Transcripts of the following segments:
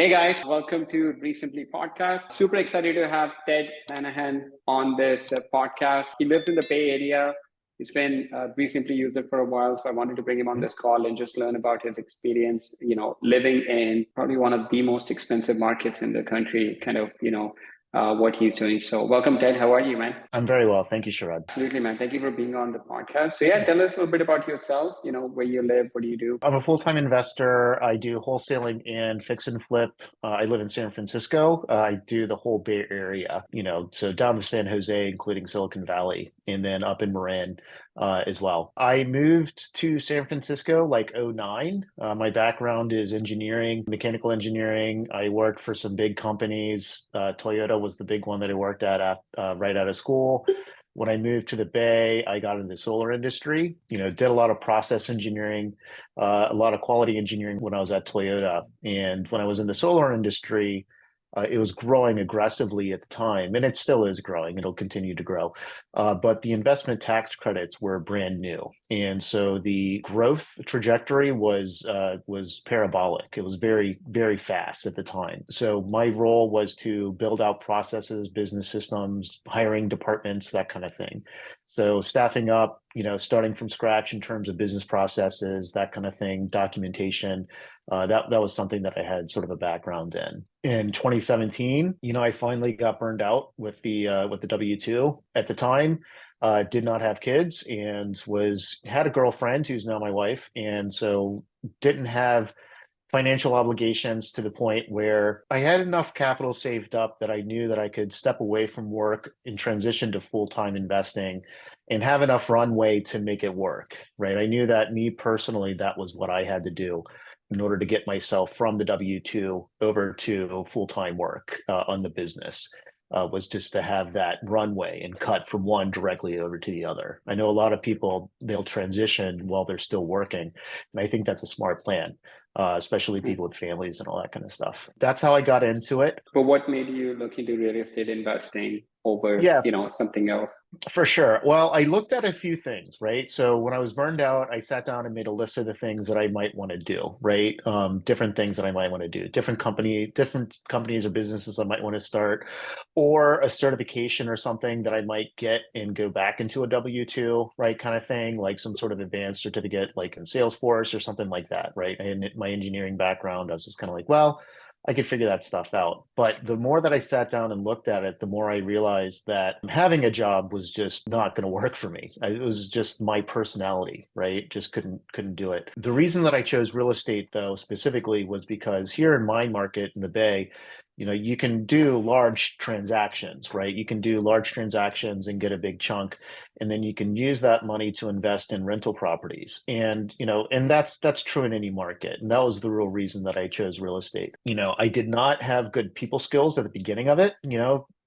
Hey guys, welcome to Recently Podcast. Super excited to have Ted Manahan on this podcast. He lives in the Bay Area. He's been recently user for a while, so I wanted to bring him on this call and just learn about his experience, living in probably one of the most expensive markets in the country, what he's doing. So welcome, Ted. How are you, man? I'm very well. Thank you, Sharad. Absolutely, man. Thank you for being on the podcast. So yeah, tell us a little bit about yourself, where you live, what do you do? I'm a full-time investor. I do wholesaling and fix and flip. I live in San Francisco. I do the whole Bay Area, so down to San Jose, including Silicon Valley, and then up in Marin as well. I moved to San Francisco like '09. My background is engineering, mechanical engineering. I worked for some big companies. Toyota was the big one that I worked at right out of school. When I moved to the Bay, I got into the solar industry, did a lot of process engineering, a lot of quality engineering when I was at Toyota. And when I was in the solar industry, it was growing aggressively at the time, and it still is growing. It'll continue to grow. But the investment tax credits were brand new. And so the growth trajectory was parabolic. It was very, very fast at the time. So my role was to build out processes, business systems, hiring departments, that kind of thing. So staffing up, starting from scratch in terms of business processes, that kind of thing, documentation. That was something that I had sort of a background in. In 2017, I finally got burned out with the W-2. At the time, did not have kids and had a girlfriend who's now my wife, and so didn't have financial obligations to the point where I had enough capital saved up that I knew that I could step away from work and transition to full-time investing and have enough runway to make it work, right? I knew that me personally, that was what I had to do in order to get myself from the W-2 over to full-time work on the business. Was just to have that runway and cut from one directly over to the other. I know a lot of people, they'll transition while they're still working. And I think that's a smart plan, especially people with families and all that kind of stuff. That's how I got into it. But what made you look into real estate investing over, something else? For sure. Well, I looked at a few things, right? So when I was burned out, I sat down and made a list of the things that I might want to do, right? Different things that I might want to do, different companies or businesses I might want to start, or a certification or something that I might get and go back into a W-2, right? Kind of thing, like some sort of advanced certificate, like in Salesforce or something like that, right? And my engineering background, I was just kind of like, well, I could figure that stuff out. But the more that I sat down and looked at it, the more I realized that having a job was just not going to work for me. It was just my personality, right? Just couldn't do it. The reason that I chose real estate, though, specifically was because here in my market in the Bay, you can do large transactions, right? You can do large transactions and get a big chunk, and then you can use that money to invest in rental properties. And, and that's true in any market. And that was the real reason that I chose real estate. I did not have good people skills at the beginning of it,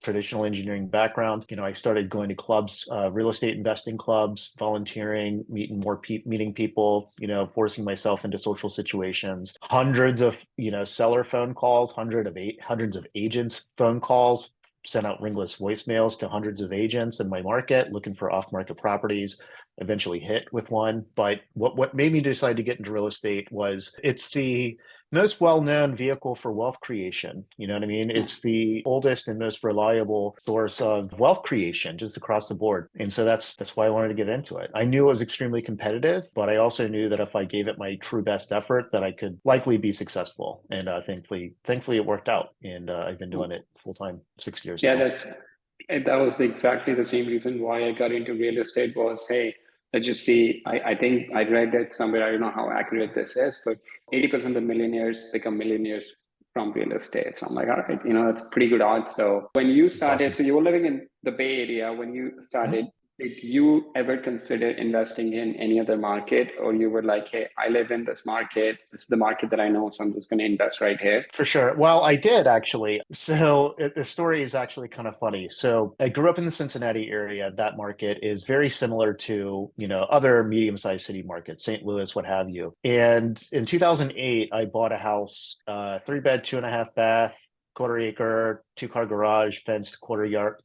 traditional engineering background. I started going to clubs, real estate investing clubs, volunteering, meeting people, forcing myself into social situations, hundreds of, seller phone calls, hundreds of agents phone calls, sent out ringless voicemails to hundreds of agents in my market looking for off-market properties. Eventually hit with one. But what made me decide to get into real estate was it's the most well-known vehicle for wealth creation. You know what I mean? It's the oldest and most reliable source of wealth creation just across the board. And so that's why I wanted to get into it. I knew it was extremely competitive, but I also knew that if I gave it my true best effort, that I could likely be successful. And thankfully it worked out. And I've been doing it full-time 6 years Yeah, now. that was exactly the same reason why I got into real estate was, hey, let's just see. I think I read that somewhere, I don't know how accurate this is, but 80% of millionaires become millionaires from real estate. So I'm like, all right, that's pretty good odds. So when you started, Awesome. so you were living in the Bay Area, when you started, did you ever consider investing in any other market, or you were like, hey, I live in this market, this is the market that I know, so I'm just going to invest right here? For sure. Well, I did actually. So the story is actually kind of funny. So I grew up in the Cincinnati area. That market is very similar to, other medium-sized city markets, St. Louis, what have you. And in 2008, I bought a house, 3-bed, 2.5 bath, quarter acre, 2-car garage, fenced quarter yard,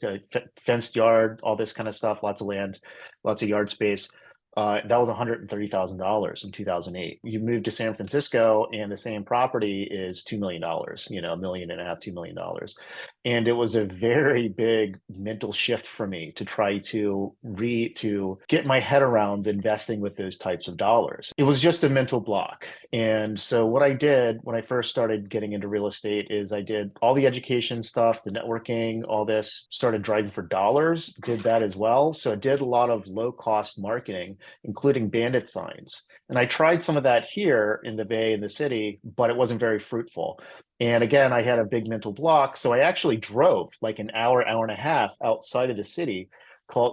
fenced yard, all this kind of stuff, lots of land, lots of yard space. That was $130,000 in 2008. You move to San Francisco and the same property is $2 million, a million and a half, $2 million. And it was a very big mental shift for me to try to get my head around investing with those types of dollars. It was just a mental block. And so what I did when I first started getting into real estate is I did all the education stuff, the networking, all this, started driving for dollars, did that as well. So I did a lot of low cost marketing, including bandit signs. And I tried some of that here in the Bay, in the city, but it wasn't very fruitful. And again, I had a big mental block. So I actually drove like an hour, hour and a half outside of the city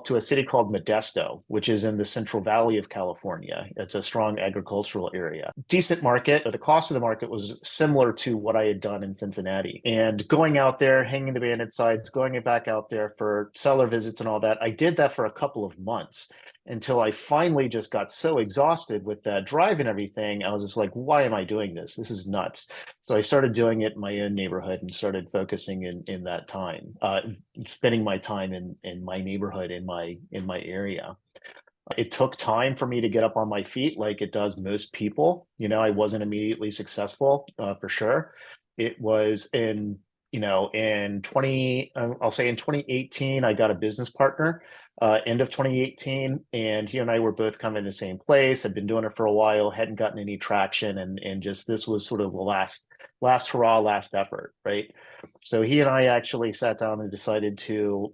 to a city called Modesto, which is in the Central Valley of California. It's a strong agricultural area. Decent market, but the cost of the market was similar to what I had done in Cincinnati. And going out there, hanging the bandit signs, going back out there for seller visits and all that, I did that for a couple of months until I finally just got so exhausted with that drive and everything. I was just like, why am I doing this? This is nuts. So I started doing it in my own neighborhood and started focusing in that time, spending my time in my neighborhood, in my area. It took time for me to get up on my feet like it does most people. I wasn't immediately successful, for sure. It was in 2018, I got a business partner, end of 2018, and he and I were both kind of in the same place, had been doing it for a while, hadn't gotten any traction, and just this was sort of the last hurrah, last effort, right? So he and I actually sat down and decided to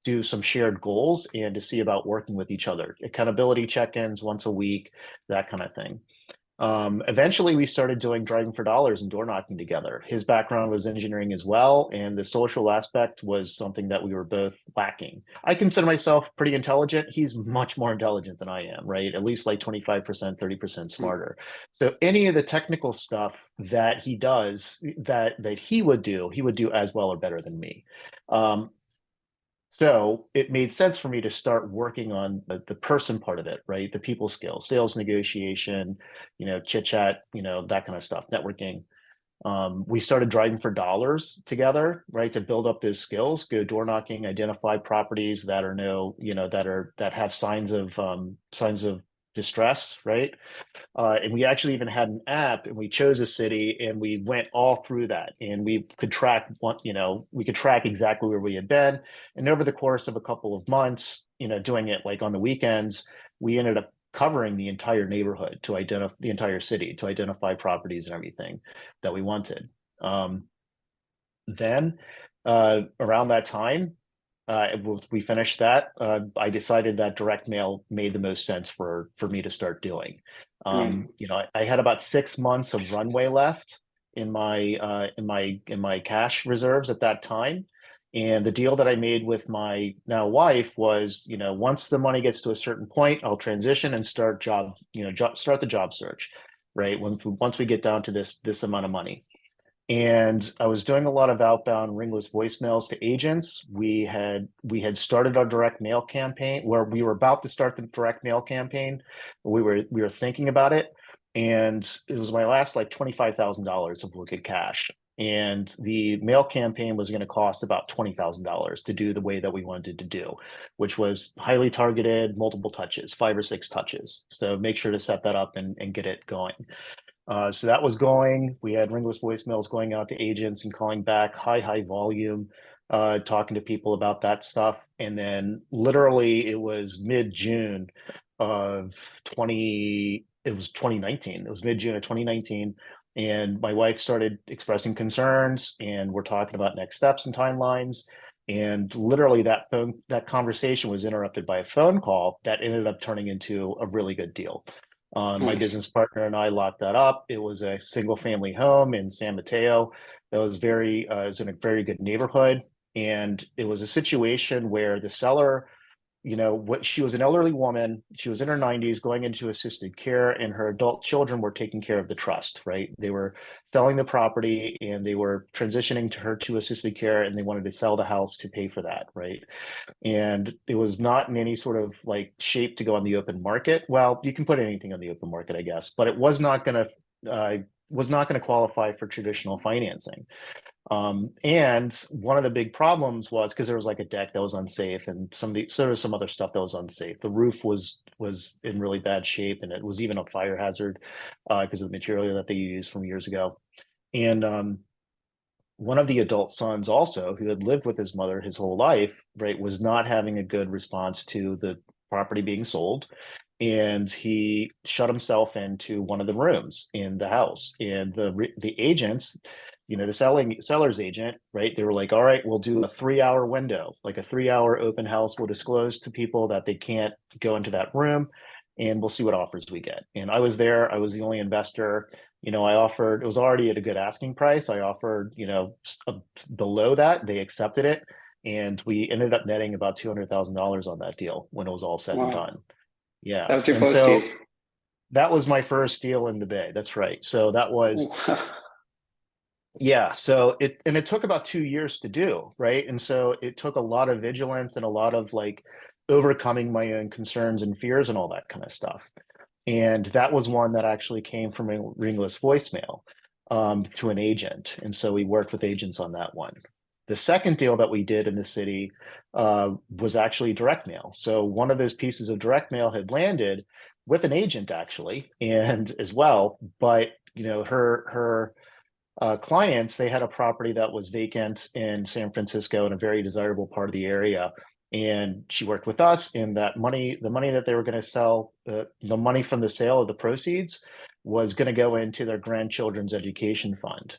do some shared goals and to see about working with each other, accountability check-ins once a week, that kind of thing. Eventually, we started doing driving for dollars and door knocking together. His background was engineering as well, and the social aspect was something that we were both lacking. I consider myself pretty intelligent. He's much more intelligent than I am, right? At least like 25%, 30% smarter. So any of the technical stuff that he does that he would do as well or better than me. So it made sense for me to start working on the person part of it, right? The people skills, sales negotiation, chit chat, that kind of stuff, networking. We started driving for dollars together, right? To build up those skills, go door knocking, identify properties that are that have signs of distress, right? And we actually even had an app, and we chose a city and we went all through that, and we could track exactly where we had been. And over the course of a couple of months, doing it like on the weekends, we ended up covering the entire neighborhood to identify the entire city to identify properties and everything that we wanted. Then around that time, we finished that. I decided that direct mail made the most sense for me to start doing. I had about 6 months of runway left in my cash reserves at that time. And the deal that I made with my now wife was, once the money gets to a certain point, I'll transition and start the job search, right? Once we get down to this amount of money. And I was doing a lot of outbound ringless voicemails to agents. We had started our direct mail campaign, where we were about to start the direct mail campaign. We were thinking about it, and it was my last like $25,000 of liquid cash. And the mail campaign was going to cost about $20,000 to do the way that we wanted to do, which was highly targeted, multiple touches, 5 or 6 touches. So make sure to set that up and get it going. So that was going. We had ringless voicemails going out to agents and calling back, high volume, talking to people about that stuff. And then literally it was mid-June of 2019. It was mid-June of 2019. And my wife started expressing concerns, and we're talking about next steps and timelines. And literally that conversation was interrupted by a phone call that ended up turning into a really good deal. My business partner and I locked that up. It was a single family home in San Mateo. It was it was in a very good neighborhood. And it was a situation where the seller, she was an elderly woman. She was in her 90s going into assisted care, and her adult children were taking care of the trust, right? They were selling the property and they were transitioning her to assisted care, and they wanted to sell the house to pay for that, right? And it was not in any sort of like shape to go on the open market. Well, you can put anything on the open market, I guess, but it was not going to qualify for traditional financing. And one of the big problems was because there was like a deck that was unsafe, and there was some other stuff that was unsafe. The roof was was in really bad shape, and it was even a fire hazard because of the material that they used from years ago. And one of the adult sons also, who had lived with his mother his whole life, right, was not having a good response to the property being sold, and he shut himself into one of the rooms in the house. And the agents, the seller's agent, right, they were like, all right, we'll do a 3-hour window, like a 3-hour open house. We'll disclose to people that they can't go into that room, and we'll see what offers we get. And I was there. I was the only investor. I offered, it was already at a good asking price. I offered, below that. They accepted it. And we ended up netting about $200,000 on that deal when it was all said and Wow. done. Yeah. That was your And first deal. so that was my first deal in the Bay. That's right. So that was, yeah. So it took about 2 years to do, right? And so it took a lot of vigilance and a lot of like overcoming my own concerns and fears and all that kind of stuff. And that was one that actually came from a ringless voicemail through an agent. And so we worked with agents on that one. The second deal that we did in the city was actually direct mail. So one of those pieces of direct mail had landed with an agent actually, and as well, but her clients, they had a property that was vacant in San Francisco in a very desirable part of the area. And she worked with us, and the money that they were going to sell, the money from the sale of the proceeds was going to go into their grandchildren's education fund.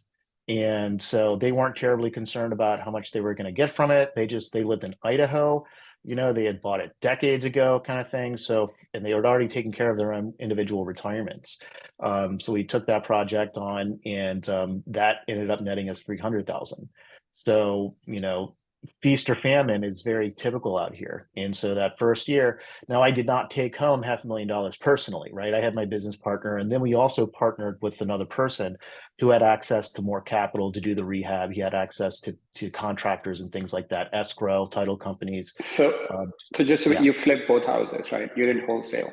And so they weren't terribly concerned about how much they were going to get from it. They lived in Idaho, they had bought it decades ago, kind of thing. So, and they had already taken care of their own individual retirements. So we took that project on, and that ended up netting us 300,000. So, feast or famine is very typical out here. And so that first year, now I did not take home $500,000 personally, right? I had my business partner, and then we also partnered with another person who had access to more capital to do the rehab. He had access to contractors and things like that, escrow, title companies. So, Um, so just yeah. you flipped both houses, right? You didn't wholesale.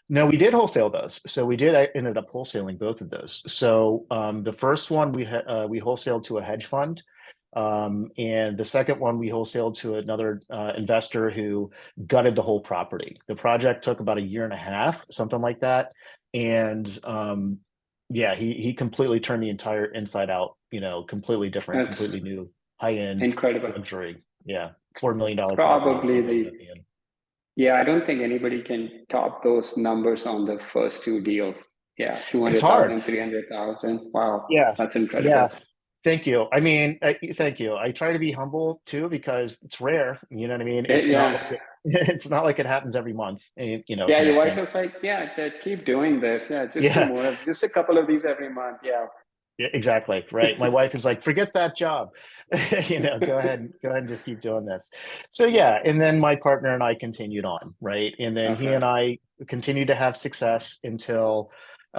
No, we did wholesale those. So I ended up wholesaling both of those. So the first one we wholesaled to a hedge fund, and the second one we wholesaled to another investor who gutted the whole property. The project took about a year and a half, something like that, and yeah, he completely turned the entire inside out. Completely different, That's completely new, high end incredible. luxury. Yeah, $4 million property Probably ended the, up being. yeah, I don't think anybody can top those numbers on the first two deals. Yeah, It's hard. 200,000, 300,000. Wow, Yeah, that's yeah. incredible. Thank you. I mean, thank you. I try to be humble too because it's rare. You know what I mean? It's not like Yeah. it's not like it happens every month. Yeah, Kind your of wife thing. was like, yeah, keep doing this. Yeah, just do Yeah, more of just a couple of these every month. Yeah. yeah, exactly. Right. My wife is like, forget that job. Go ahead and just keep doing this. So yeah, and then my partner and I continued on, right? And then he Okay. and I continued to have success until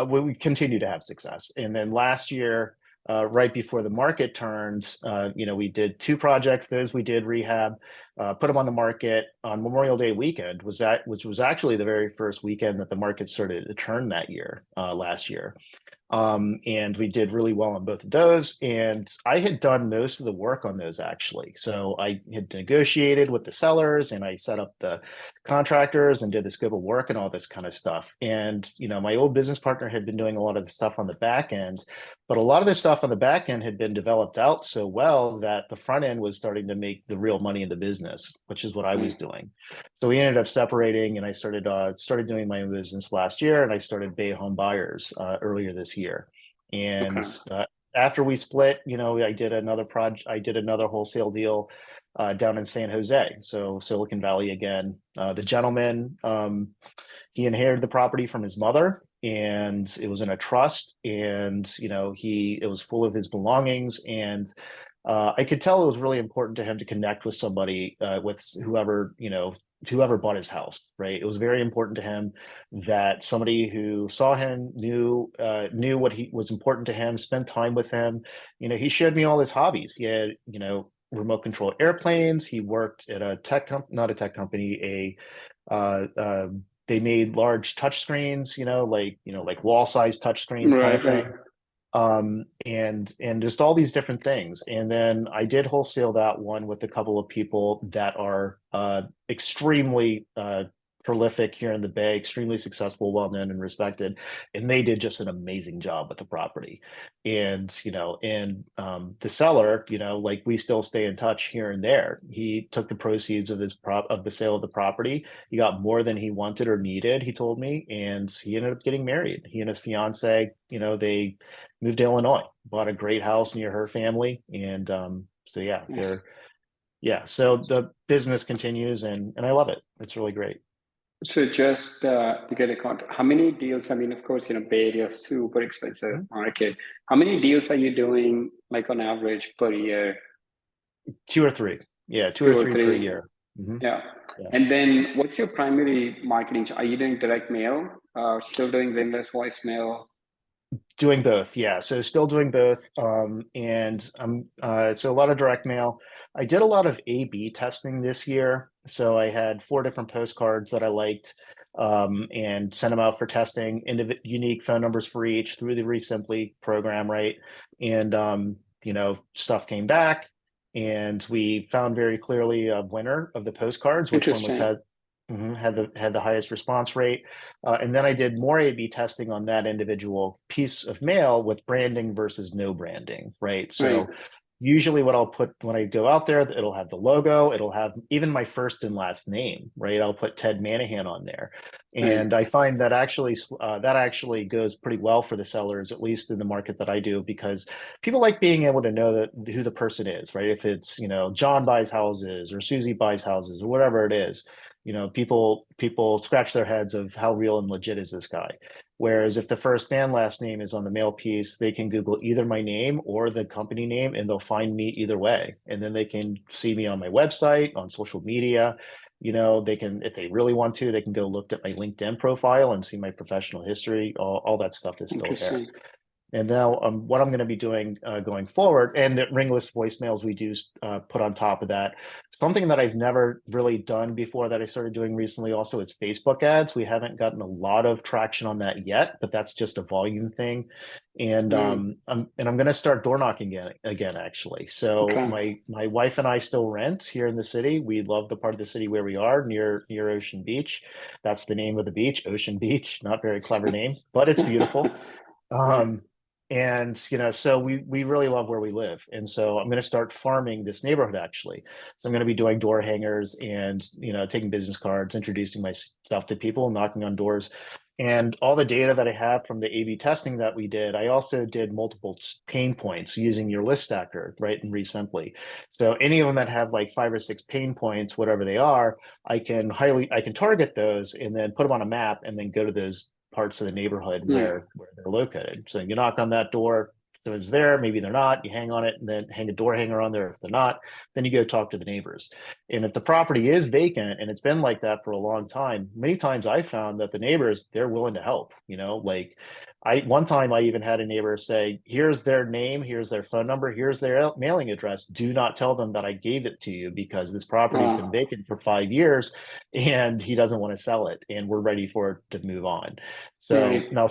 we continue to have success. And then last year, right before the market turned, we did two projects. Those we did rehab, put them on the market on Memorial Day weekend. Which was actually the very first weekend that the market started to turn that year, last year. And we did really well on both of those. And I had done most of the work on those actually. So I had negotiated with the sellers, and I set up the contractors and did the scope of work and all this kind of stuff. And, my old business partner had been doing a lot of the stuff on the back end, but a lot of the stuff on the back end had been developed out so well that the front end was starting to make the real money in the business, which is what I was Mm. doing. So we ended up separating, and I started doing my own business last year, and I started Bay Home Buyers earlier this year. And Okay. after we split, I did another project. I did another wholesale deal down in San Jose, so Silicon Valley again. The gentleman, he inherited the property from his mother, and it was in a trust, and it was full of his belongings, and I could tell it was really important to him to connect with somebody, with whoever bought his house, right? It was very important to him that somebody who saw him knew what he was important to him, spent time with him. He showed me all his hobbies. He had, remote control airplanes. He worked at a not a tech company, they made large touch screens, like wall size touch screens kind Right, of right. thing. And just all these different things. And then I did wholesale that one with a couple of people that are extremely prolific here in the Bay, extremely successful, well known and respected, and they did just an amazing job with the property. And the seller, like we still stay in touch here and there. He took the proceeds of the sale of the property. He got more than he wanted or needed, he told me, and he ended up getting married. He and his fiance, they moved to Illinois, bought a great house near her family, and so yeah, so the business continues, and I love it. It's really great. So just to get a context, how many deals? I mean, of course, Bay Area, super expensive Mhm. market. How many deals are you doing, like on average per year? Two or three. Yeah, two Two or or three per three? year. Hmm. Yeah. Yeah. And then what's your primary marketing? Are you doing direct mail? Still doing ringless voicemail? Doing both, yeah. So still doing both. And so a lot of direct mail. I did a lot of A/B testing this year. So I had 4 different postcards that I liked, and sent them out for testing, unique phone numbers for each through the Resimply program, right? And stuff came back, and we found very clearly a winner of the postcards, which one was Interesting. had the highest response rate. And then I did more A/B testing on that individual piece of mail with branding versus no branding, right? Right. So usually what I'll put when I go out there, it'll have the logo, it'll have even my first and last name, right? I'll put Ted Manahan on there. Right. And I find that actually goes pretty well for the sellers, at least in the market that I do, because people like being able to know that who the person is, right? If it's, John buys houses or Susie buys houses or whatever it is, people scratch their heads of how real and legit is this guy. Whereas if the first and last name is on the mail piece, they can Google either my name or the company name, and they'll find me either way. And then they can see me on my website, on social media. They can, if they really want to, they can go look at my LinkedIn profile and see my professional history. All that stuff is still there. Interesting. And now, what I'm going to be doing going forward, and the ringless voicemails we do put on top of that. Something that I've never really done before that I started doing recently also is Facebook ads. We haven't gotten a lot of traction on that yet, but that's just a volume thing. And Mm. I'm going to start door knocking again actually. So Okay. my wife and I still rent here in the city. We love the part of the city where we are near Ocean Beach. That's the name of the beach, Ocean Beach. Not very clever name, but it's beautiful. Right. Um, and so we really love where we live, and so I'm going to start farming this neighborhood actually. So I'm going to be doing door hangers and taking business cards, introducing my stuff to people, knocking on doors, and all the data that I have from the A/B testing that we did. I also did multiple pain points using your list stacker, right, and Resimply. So any of them that have like 5 or 6 pain points, whatever they are, I can target those and then put them on a map and then go to those parts of the neighborhood Mm. where they're located. So you knock on that door, so it's there, maybe they're not, you hang on it and then hang a door hanger on there. If they're not, then you go talk to the neighbors. And if the property is vacant and it's been like that for a long time, many times I found that the neighbors, they're willing to help, like one time I even had a neighbor say, here's their name, here's their phone number, here's their mailing address. Do not tell them that I gave it to you because this property has been Wow. vacant for 5 years and he doesn't want to sell it and we're ready for it to move on. Right. So now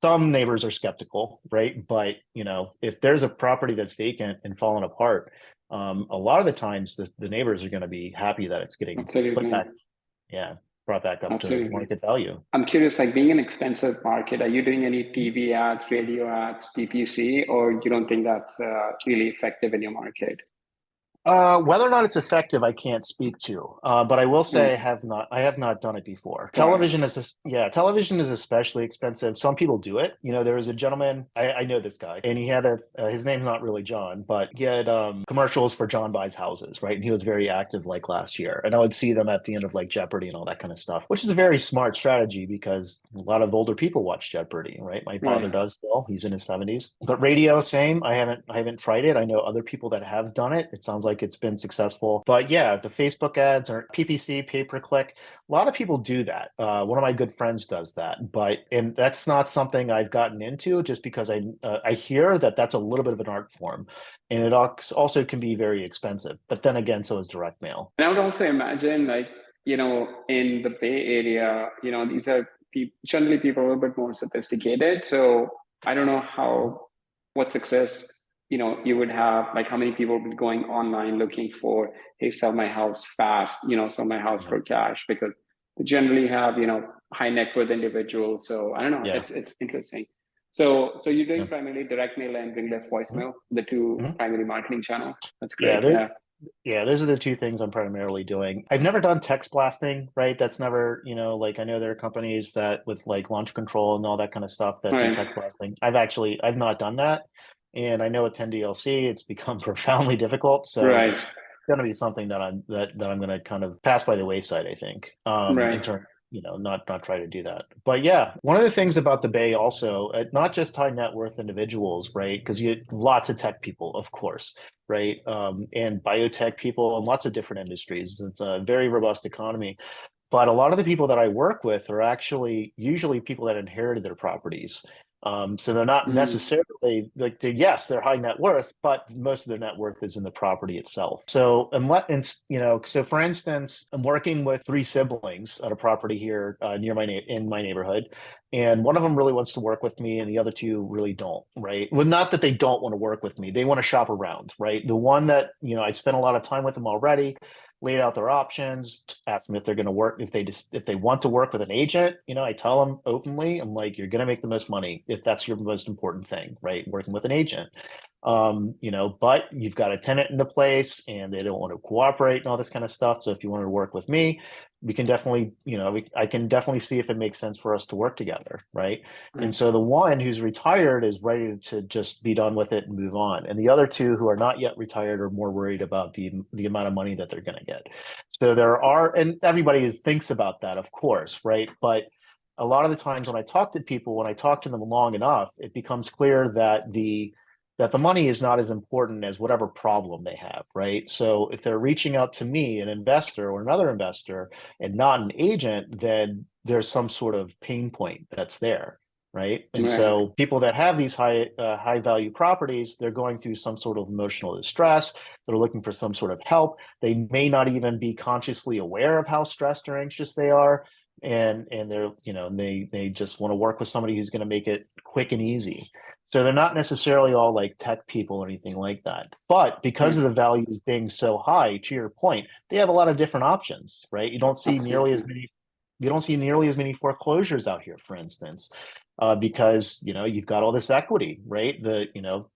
some neighbors are skeptical, right? But if there's a property that's vacant and falling apart, a lot of the times the neighbors are going to be happy that it's getting put Absolutely. back, yeah, brought back up to Absolutely. market value. I'm curious, like being an expensive market, are you doing any TV ads, radio ads, PPC, or you don't think that's really effective in your market? Whether or not it's effective, I can't speak to. But I will say Right. I have not. I have not done it before. Got it. Television is especially expensive. Some people do it. There was a gentleman I know this guy, and he had his name's not really John, but he had commercials for John buys houses, right? And he was very active like last year, and I would see them at the end of like Jeopardy and all that kind of stuff, which is a very smart strategy because a lot of older people watch Jeopardy, right? My father Right. does still. He's in his 70s. But radio, same. I haven't tried it. I know other people that have done it. It sounds like it's been successful. But yeah, the Facebook ads or PPC, pay per click, a lot of people do that. One of my good friends does that, and that's not something I've gotten into just because I hear that that's a little bit of an art form, and it also can be very expensive. But then again, so is direct mail. And I would also imagine, like, in the Bay Area, these are generally people a little bit more sophisticated. So I don't know what success, you would have, like how many people would be going online looking for, hey, sell my house fast, sell my house Yeah. for cash. Because they generally have, high net worth individuals. So I don't know, Yeah. it's interesting. So you're doing Yeah. primarily direct mail and ringless voicemail, Mhm. the two Mhm. primary marketing channels. That's Yeah, great. Yeah. yeah, those are the two things I'm primarily doing. I've never done text blasting, right? That's never, like I know there are companies that with like launch control and all that kind of stuff that do Right. text blasting. I've not done that. And I know with 10DLC, it's become profoundly difficult. So Right. it's going to be something that I'm going to kind of pass by the wayside, I think, in Right. terms, not try to do that. But yeah, one of the things about the Bay also, not just high net worth individuals, right? Because you lots of tech people, of course, right? And biotech people and lots of different industries. It's a very robust economy. But a lot of the people that I work with are actually usually people that inherited their properties. So they're not Mm. necessarily like yes, they're high net worth, but most of their net worth is in the property itself. So so for instance, I'm working with three siblings at a property here in my neighborhood, and one of them really wants to work with me, and the other two really don't. Right? Well, not that they don't want to work with me; they want to shop around. Right? The one that I spent a lot of time with them already, laid out their options, asked them if they're going to work, if they want to work with an agent. I tell them openly, I'm like, you're going to make the most money if that's your most important thing, right? Working with an agent. But you've got a tenant in the place and they don't want to cooperate and all this kind of stuff. So if you want to work with me, we can definitely, I can definitely see if it makes sense for us to work together, right? And Right. so the one who's retired is ready to just be done with it and move on. And the other two who are not yet retired are more worried about the amount of money that they're going to get. So and everybody thinks about that, of course, right? But a lot of the times when I talk to people, when I talk to them long enough, it becomes clear that the money is not as important as whatever problem they have, right? So if they're reaching out to me, an investor or another investor, and not an agent, then there's some sort of pain point that's there, right? And Right. so people that have these high value properties, they're going through some sort of emotional distress. They're looking for some sort of help. They may not even be consciously aware of how stressed or anxious they are. And they're, they just want to work with somebody who's going to make it quick and easy. So they're not necessarily all like tech people or anything like that. But because Right. of the values being so high, to your point, they have a lot of different options, right? Absolutely. You don't see nearly as many foreclosures out here, for instance, because you've got all this equity, right?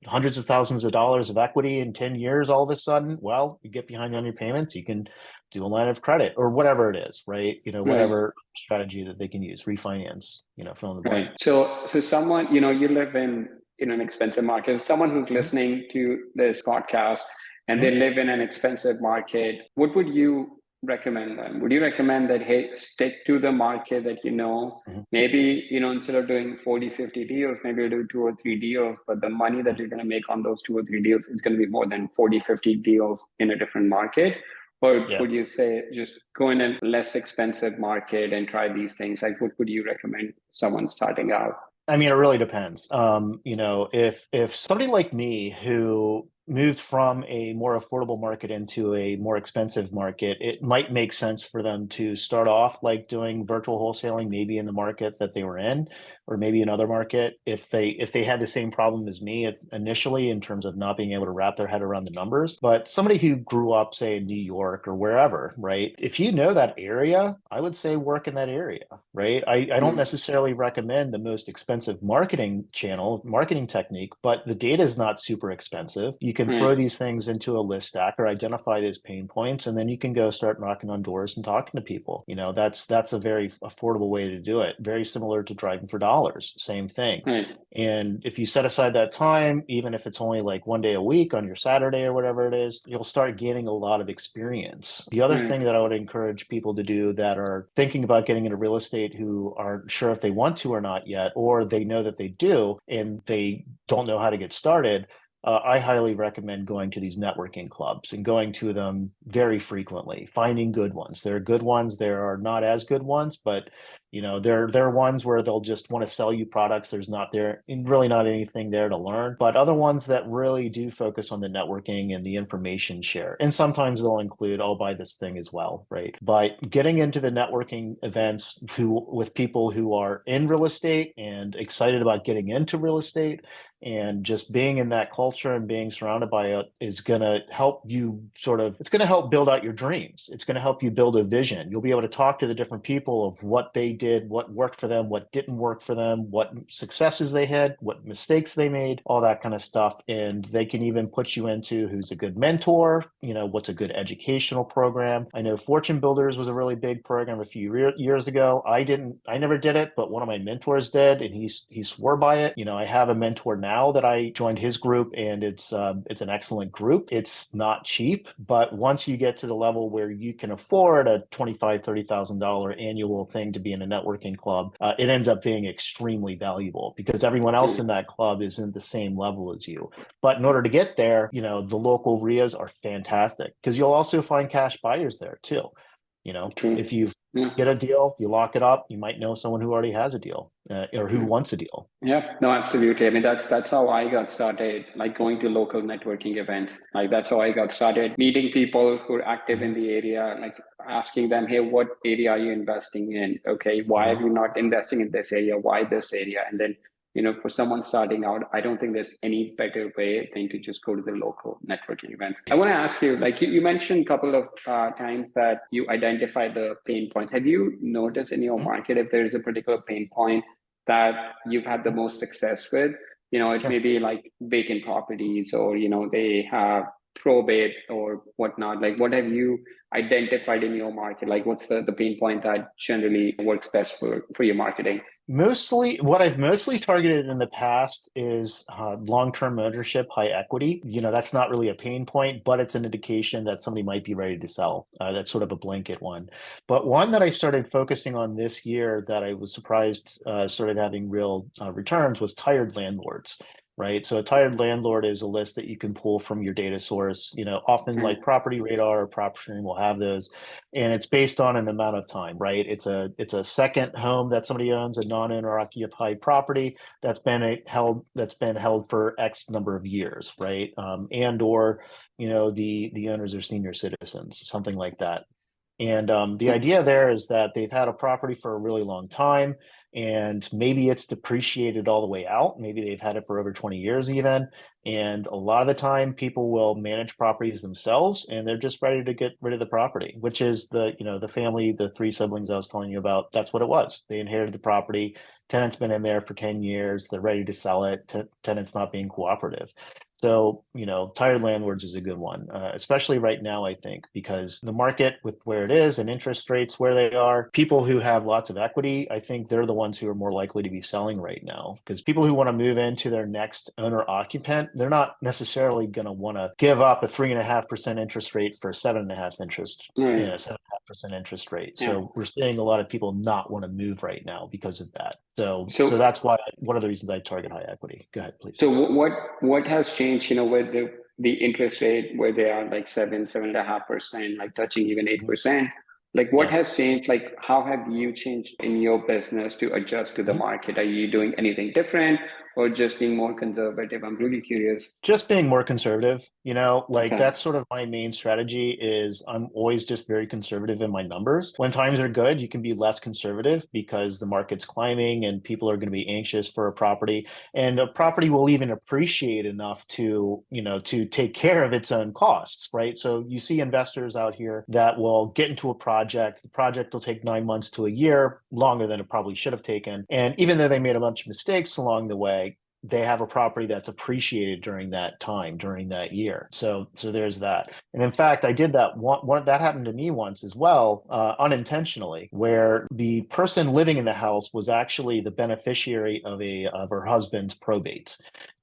Hundreds of thousands of dollars of equity in 10 years. All of a sudden, well, you get behind on your payments, you can do a line of credit or whatever it is, right? Right. Whatever strategy that they can use, refinance, fill in the blank. Right. So someone, you live in an expensive market. Someone who's Mhm. listening to this podcast and they Mhm. live in an expensive market, what would you recommend them? Would you recommend that, hey, stick to the market that Mhm. maybe, instead of doing 40, 50 deals, maybe you do two or three deals, but the money that you're going to make on those two or three deals is going to be more than 40, 50 deals in a different market? Or Yeah. would you say just go in a less expensive market and try these things? Like, what would you recommend someone starting out? I mean, it really depends. If somebody like me who moved from a more affordable market into a more expensive market, it might make sense for them to start off like doing virtual wholesaling, maybe in the market that they were in, or maybe another market. If they had the same problem as me initially in terms of not being able to wrap their head around the numbers, but somebody who grew up, say, in New York or wherever, right? If you know that area, I would say work in that area, right? I don't Mm. necessarily recommend the most expensive marketing technique, but the data is not super expensive. You can Right. throw these things into a list stack or identify those pain points, and then you can go start knocking on doors and talking to people. That's a very affordable way to do it. Very similar to driving for dollars, same thing. Right. And if you set aside that time, even if it's only like one day a week on your Saturday or whatever it is, you'll start gaining a lot of experience. The other Right. thing that I would encourage people to do that are thinking about getting into real estate who aren't sure if they want to or not yet, or they know that they do and they don't know how to get started, I highly recommend going to these networking clubs and going to them very frequently, finding good ones. There are good ones, there are not as good ones, but There are ones where they'll just want to sell you products. There's not there really not anything there to learn, but other ones that really do focus on the networking and the information share. And sometimes they'll include, I'll buy this thing as well, right? But getting into the networking events with people who are in real estate and excited about getting into real estate and just being in that culture and being surrounded by it is going to help you it's going to help build out your dreams. It's going to help you build a vision. You'll be able to talk to the different people of what they did, what worked for them, what didn't work for them, what successes they had, what mistakes they made, all that kind of stuff. And they can even put you into who's a good mentor, what's a good educational program. I know Fortune Builders was a really big program a few years ago. I never did it, but one of my mentors did, and he swore by it. I have a mentor now that I joined his group, and it's an excellent group. It's not cheap, but once you get to the level where you can afford a $25,000-$30,000 annual thing to be in a networking club, it ends up being extremely valuable because everyone else in that club is in the same level as you. But in order to get there, the local RIAs are fantastic because you'll also find cash buyers there too. If you get a deal, you lock it up, you might know someone who already has a deal or who wants a deal. Yeah, no, absolutely. I mean, that's how I got started, like going to local networking events. Like that's how I got started, meeting people who are active in the area, like asking them, hey, what area are you investing in? Okay, why are you not investing in this area? Why this area? And then, for someone starting out, I don't think there's any better way than to just go to the local networking events. I want to ask you, like you mentioned a couple of times that you identify the pain points. Have you noticed in your market if there is a particular pain point that you've had the most success with? It may be like vacant properties or, they have probate or whatnot. Like what have you identified in your market? Like what's the pain point that generally works best for your marketing? What I've mostly targeted in the past is long-term ownership, high equity. That's not really a pain point, but it's an indication that somebody might be ready to sell. That's sort of a blanket one. But one that I started focusing on this year that I was surprised started having real returns was tired landlords. Right. So a tired landlord is a list that you can pull from your data source. Often like Property Radar or PropStream will have those, and it's based on an amount of time, right? It's a second home that somebody owns, a non-owner occupied property that's been held for X number of years, right? And or the owners are senior citizens, something like that. And the idea there is that they've had a property for a really long time, and maybe it's depreciated all the way out. Maybe they've had it for over 20 years even. And a lot of the time people will manage properties themselves and they're just ready to get rid of the property, which is the family, the three siblings I was telling you about. That's what it was. They inherited the property. Tenant's been in there for 10 years. They're ready to sell it. Tenant's not being cooperative. So, tired landlords is a good one, especially right now, I think, because the market with where it is and interest rates where they are, people who have lots of equity, I think they're the ones who are more likely to be selling right now. Because people who want to move into their next owner occupant, they're not necessarily going to want to give up a 3.5% interest rate for 7.5% interest rate. So we're seeing a lot of people not want to move right now because of that. So that's why one of the reasons I target high equity. Go ahead, please. So what has changed, with the interest rate where they are like 7.5%, like touching even 8%? Like what has changed? Like how have you changed in your business to adjust to the market? Are you doing anything different or just being more conservative? I'm really curious. Just being more conservative, that's sort of my main strategy is I'm always just very conservative in my numbers. When times are good, you can be less conservative because the market's climbing and people are going to be anxious for a property, and a property will even appreciate enough to take care of its own costs, right? So you see investors out here that will get into a project. The project will take 9 months to a year, longer than it probably should have taken. And even though they made a bunch of mistakes along the way, they have a property that's appreciated during that time, during that year. So there's that. And in fact, I did that one that happened to me once as well, unintentionally, where the person living in the house was actually the beneficiary of her husband's probate.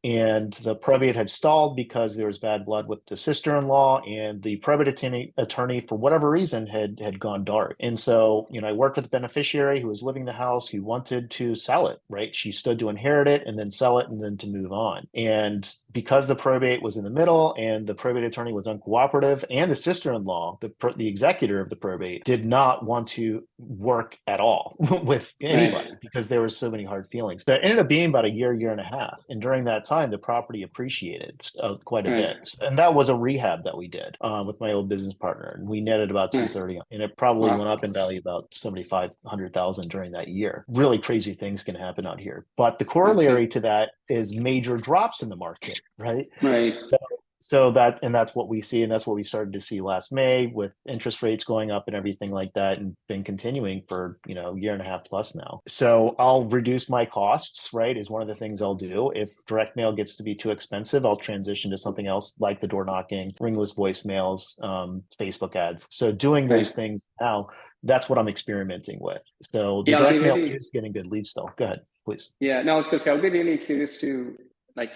and the probate had stalled because there was bad blood with the sister-in-law, and the probate attorney for whatever reason had gone dark. And so, I worked with the beneficiary who was living in the house, who wanted to sell it, right? She stood to inherit it and then sell it and then to move on. And because the probate was in the middle and the probate attorney was uncooperative, and the sister-in-law, the executor of the probate, did not want to work at all with anybody because there were so many hard feelings. So it ended up being about a year and a half. And during that time, the property appreciated quite a bit. And that was a rehab that we did with my old business partner. And we netted about 230, and it probably went up in value about 75,000 during that year. Really crazy things can happen out here. But the corollary to that is major drops in the market, right? So that's what we see, and that's what we started to see last May with interest rates going up and everything like that, and been continuing for a year and a half plus now. So I'll reduce my costs, right, is one of the things I'll do. If direct mail gets to be too expensive, I'll transition to something else like the door knocking, ringless voicemails, Facebook ads. So doing those things now, that's what I'm experimenting with. So the direct mail is getting good leads still. Go ahead, please. Yeah, no, I was going to say, I'll be really curious to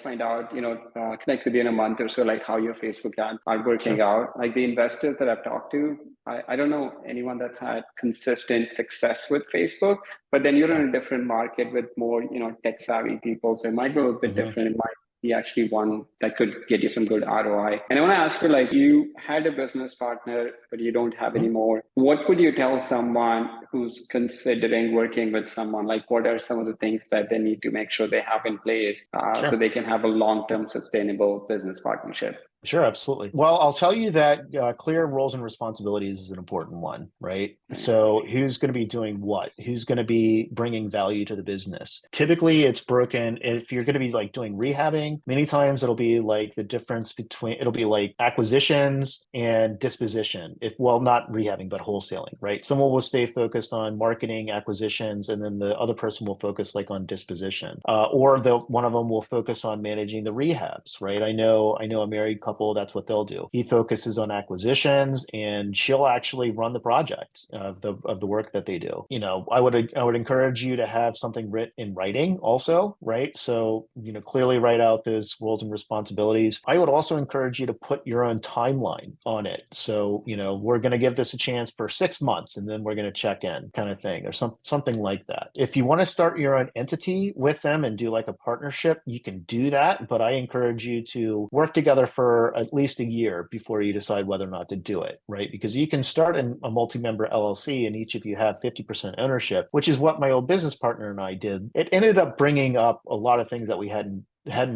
find out, connect with you in a month or so, how your Facebook ads are working out. Like the investors that I've talked to, I don't know anyone that's had consistent success with Facebook, but then you're in a different market with more, tech savvy people. So it might go a bit different. It might be actually one that could get you some good ROI. And I want to ask you, you had a business partner, but you don't have anymore. What would you tell someone who's considering working with someone? What are some of the things that they need to make sure they have in place so they can have a long-term sustainable business partnership? Sure, absolutely. Well, I'll tell you that clear roles and responsibilities is an important one, right? So who's going to be doing what? Who's going to be bringing value to the business? Typically, it's broken. If you're going to be doing rehabbing, many times it'll be the difference between, it'll be acquisitions and disposition. Not rehabbing, but wholesaling, right? Someone will stay focused on marketing, acquisitions, and then the other person will focus on disposition. Or one of them will focus on managing the rehabs, right? I know a married couple, that's what they'll do. He focuses on acquisitions, and she'll actually run the project of the work that they do. I would encourage you to have something written in writing also, right? So clearly write out those roles and responsibilities. I would also encourage you to put your own timeline on it. So we're going to give this a chance for 6 months, and then we're going to check in, kind of thing, or something like that. If you want to start your own entity with them and do a partnership, you can do that, but I encourage you to work together for at least a year before you decide whether or not to do it, right? Because you can start in a multi-member LLC and each of you have 50% ownership, which is what my old business partner and I did. It ended up bringing up a lot of things that we hadn't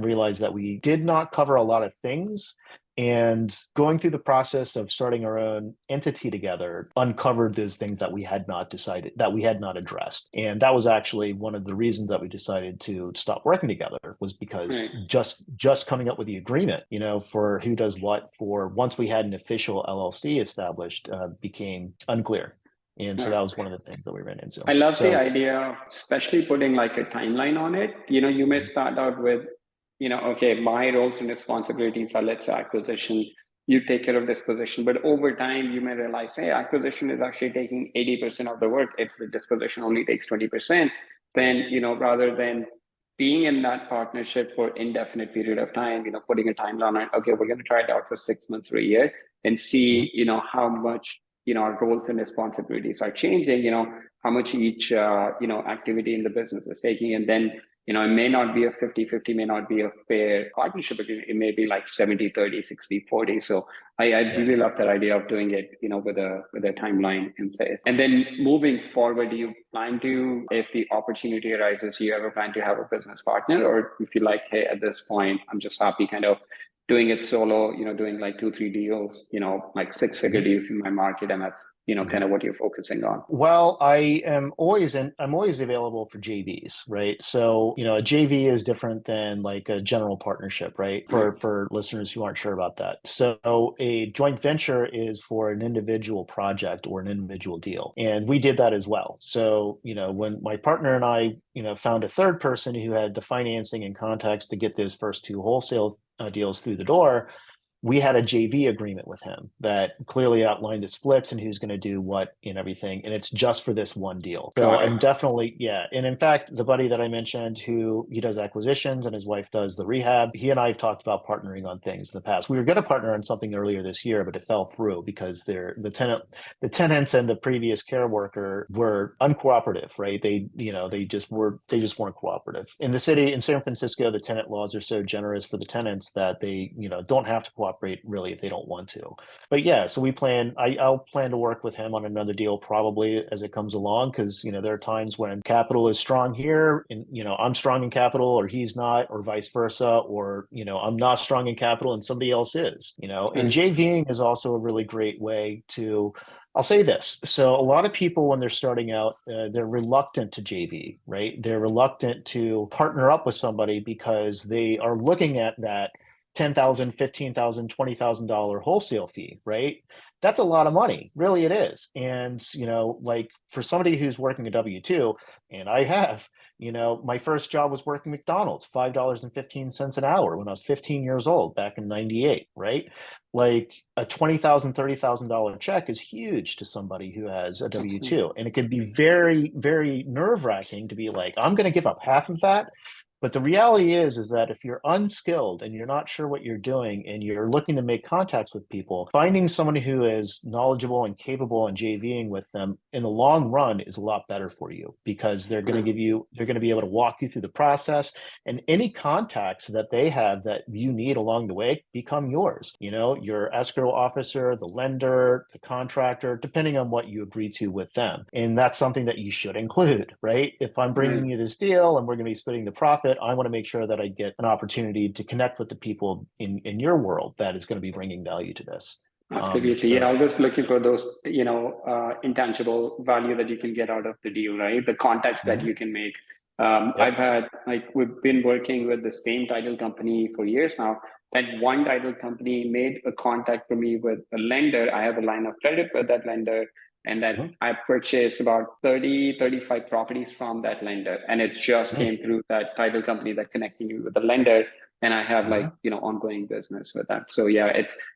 realized that we did not cover a lot of things. And going through the process of starting our own entity together uncovered those things that we had not decided, that we had not addressed. And that was actually one of the reasons that we decided to stop working together, was because just coming up with the agreement, for who does what, for once we had an official LLC established, became unclear. And so that was one of the things that we ran into. I love the idea, especially putting a timeline on it. You may start out with, okay, my roles and responsibilities are, let's say, acquisition. You take care of disposition, but over time you may realize, hey, acquisition is actually taking 80% of the work. It's the disposition only takes 20%. Then, rather than being in that partnership for indefinite period of time, putting a timeline on it. Okay, we're going to try it out for 6 months or a year and see, how much, our roles and responsibilities are changing, how much each, activity in the business is taking. And then, it may not be a 50-50, may not be a fair partnership. It may be 70-30, 60-40. So I really love that idea of doing it, with a timeline in place. And then moving forward, do you plan to, if the opportunity arises, do you ever plan to have a business partner? Or if you hey, at this point, I'm just happy kind of doing it solo, doing 2-3 deals, 6-figure deals in my market, and that's kind of what you're focusing on? Well, I'm always available for JVs, right? So, a JV is different than a general partnership, right? For listeners who aren't sure about that. So a joint venture is for an individual project or an individual deal. And we did that as well. So, when my partner and I, found a third person who had the financing and contacts to get those first 2 wholesale deals through the door, we had a JV agreement with him that clearly outlined the splits and who's going to do what and everything. And it's just for this one deal. So Got it. I'm definitely, yeah. And in fact, the buddy that I mentioned who he does acquisitions and his wife does the rehab, he and I have talked about partnering on things in the past. We were going to partner on something earlier this year, but it fell through because the tenants and the previous care worker were uncooperative, right? They just weren't cooperative. In the city, in San Francisco, the tenant laws are so generous for the tenants that they, don't have to cooperate really if they don't want to. But yeah, so I'll plan to work with him on another deal probably as it comes along, because, there are times when capital is strong here and, I'm strong in capital or he's not, or vice versa, or, I'm not strong in capital and somebody else is, and JVing is also a really great way to, I'll say this. So a lot of people, when they're starting out, they're reluctant to JV, right? They're reluctant to partner up with somebody because they are looking at that $10,000, $15,000, $20,000 wholesale fee, right? That's a lot of money. Really, it is. And, like for somebody who's working a W-2, and I have, my first job was working McDonald's, $5.15 an hour when I was 15 years old back in 98, right? Like a $20,000, $30,000 check is huge to somebody who has a W-2. And it could be very, very nerve-wracking to be like, I'm going to give up half of that. But the reality is that if you're unskilled and you're not sure what you're doing and you're looking to make contacts with people, finding someone who is knowledgeable and capable and JVing with them in the long run is a lot better for you, because they're going to be able to walk you through the process, and any contacts that they have that you need along the way become yours. Your escrow officer, the lender, the contractor, depending on what you agree to with them. And that's something that you should include, right? If I'm bringing you this deal and we're going to be splitting the profit, I want to make sure that I get an opportunity to connect with the people in your world that is going to be bringing value to this. Absolutely. Yeah, always looking for those, intangible value that you can get out of the deal, right? The contacts that you can make. Yep. We've been working with the same title company for years now. That one title company made a contact for me with a lender. I have a line of credit with that lender, and that I purchased about 30, 35 properties from that lender. And it just came through that title company that connecting you with the lender. And I have ongoing business with that. So yeah,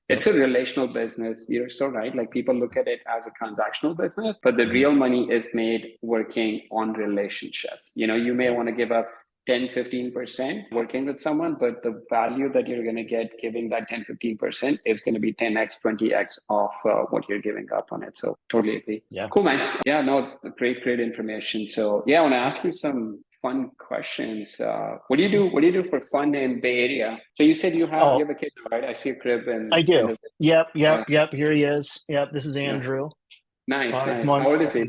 it's a relational business. You're so right. Like people look at it as a transactional business, but the real money is made working on relationships. You may want to give up 10, 15% working with someone, but the value that you're going to get giving that 10, 15% is going to be 10x, 20x of what you're giving up on it. So totally agree. Yeah. Cool, man. Yeah, no, great information. So yeah, I want to ask you some fun questions. What do you do for fun in Bay Area? So you said you have a kid, right? I see a crib and I do. Yep. Here he is. Yep. This is Andrew. Nice. How old is he?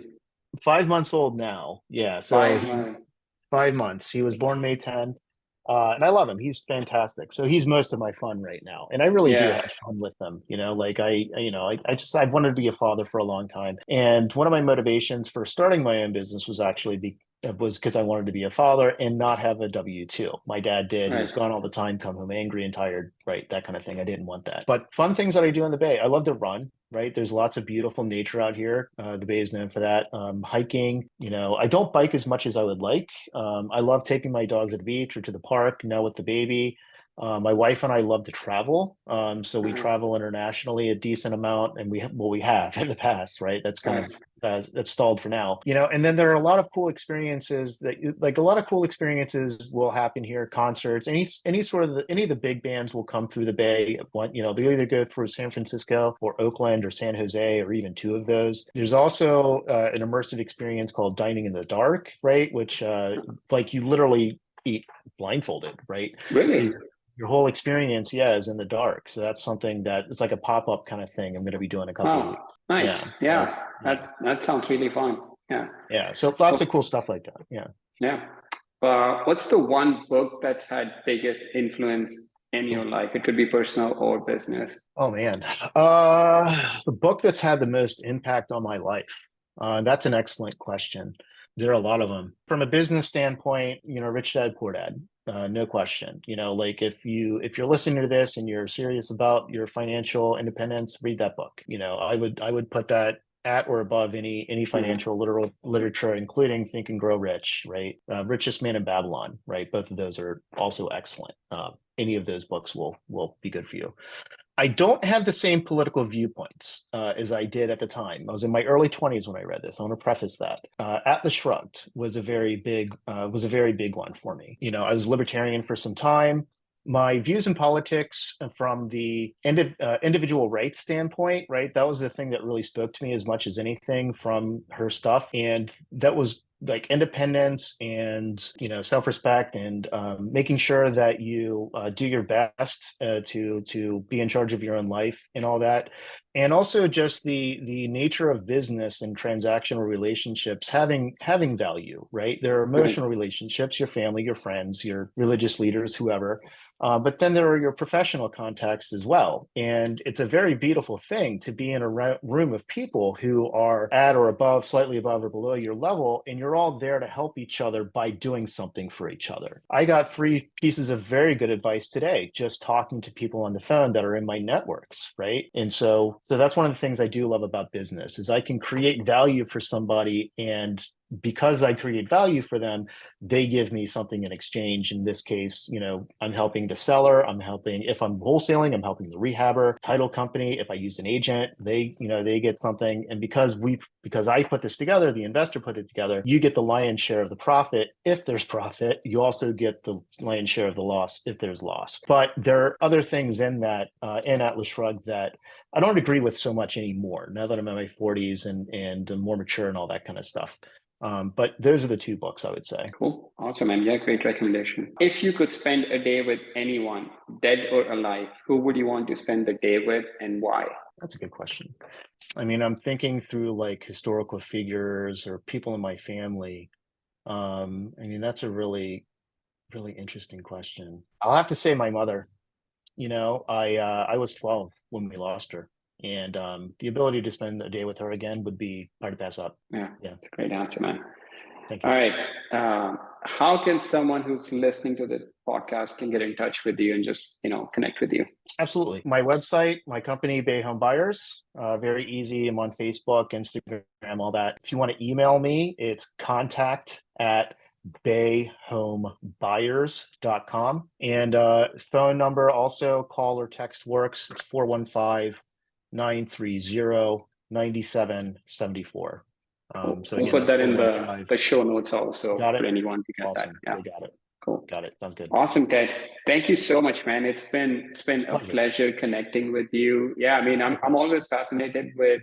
5 months old now. Yeah. So 5 months. He was born May 10th. And I love him. He's fantastic. So he's most of my fun right now. And I really do have fun with them. I've wanted to be a father for a long time. And one of my motivations for starting my own business was because I wanted to be a father and not have a W-2. My dad did. He was gone all the time, come home angry and tired, right? That kind of thing. I didn't want that. But fun things that I do in the Bay. I love to run, right? There's lots of beautiful nature out here. The Bay is known for that. Hiking, I don't bike as much as I would like. I love taking my dog to the beach or to the park now with the baby. My wife and I love to travel. So we travel internationally a decent amount, and we have in the past, right? That's kind of that's stalled for now, and then there are a lot of cool experiences will happen here. Concerts, any of the big bands will come through the Bay. They either go through San Francisco or Oakland or San Jose, or even two of those. There's also an immersive experience called Dining in the Dark, right? Which you literally eat blindfolded, right? Really? So your whole experience, is in the dark. So that's something that it's like a pop-up kind of thing I'm going to be doing a couple of weeks. Nice. Yeah. That sounds really fun. Yeah. So lots of cool stuff like that. Yeah. What's the one book that's had biggest influence in your life? It could be personal or business. Oh man. The book that's had the most impact on my life. That's an excellent question. There are a lot of them. From a business standpoint, Rich Dad Poor Dad. No question. If you're listening to this and you're serious about your financial independence, read that book. I would put that at or above any financial literature, including Think and Grow Rich, right? Richest Man in Babylon, right? Both of those are also excellent. Any of those books will be good for you. I don't have the same political viewpoints as I did at the time. I was in my early 20s when I read this. I want to preface that. Atlas Shrugged was a very big one for me. You know, I was libertarian for some time. My views in politics from the individual rights standpoint, right? That was the thing that really spoke to me as much as anything from her stuff. And that was like independence and, you know, self-respect and making sure that you do your best to be in charge of your own life and all that. And also just the nature of business and transactional relationships having value, right? There are emotional relationships, your family, your friends, your religious leaders, whoever. But then there are your professional contacts as well. And it's a very beautiful thing to be in a room of people who are at or above, slightly above or below your level, and you're all there to help each other by doing something for each other. I got 3 pieces of very good advice today, just talking to people on the phone that are in my networks, right? And so that's one of the things I do love about business is I can create value for somebody, and because I create value for them, they give me something in exchange. In this case, you know, I'm helping the seller. I'm helping, if I'm wholesaling, I'm helping the rehabber, title company. If I use an agent, they get something. And because I put this together, the investor put it together, you get the lion's share of the profit. If there's profit, you also get the lion's share of the loss if there's loss. But there are other things in that, in Atlas Shrugged that I don't agree with so much anymore now that I'm in my 40s and I'm more mature and all that kind of stuff. But those are the 2 books I would say. Cool. Awesome, man. Yeah, great recommendation. If you could spend a day with anyone, dead or alive, who would you want to spend the day with and why? That's a good question. I mean, I'm thinking through like historical figures or people in my family. I mean, that's a really, really interesting question. I'll have to say my mother. You know, I was 12 when we lost her. And the ability to spend a day with her again would be hard to pass up. Yeah, that's a great answer, man. Thank you. All right. How can someone who's listening to the podcast can get in touch with you and just, you know, connect with you? Absolutely. My website, my company, Bay Home Buyers, very easy. I'm on Facebook, Instagram, all that. If you want to email me, it's contact@bayhomebuyers.com. And phone number also, call or text works. It's 415-930-9774. Cool. So We'll again, put that's that in the 415. show notes also Got it? for anyone to get Awesome. that. Yeah. They got it. Cool. Got it. Sounds good. Awesome, Ted. Thank you so much, man. It's been a pleasure connecting with you. Yeah, I mean, I'm always fascinated with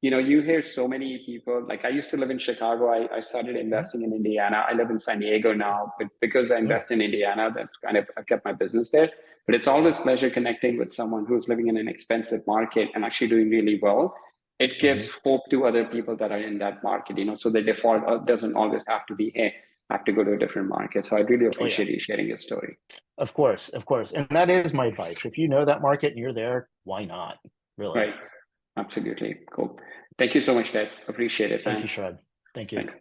you know, you hear so many people, like I used to live in Chicago. I started investing in Indiana. I live in San Diego now, but because I invest in Indiana, that's kind of, I kept my business there. But it's always pleasure connecting with someone who's living in an expensive market and actually doing really well. It gives hope to other people that are in that market, you know, so the default doesn't always have to be, hey, I have to go to a different market. So I really appreciate you sharing your story. Of course, of course. And that is my advice. If you know that market and you're there, why not? Really? Right. Absolutely. Cool. Thank you so much, Ted. Appreciate it, man. Thank you, Shrad. Thank you. Thanks.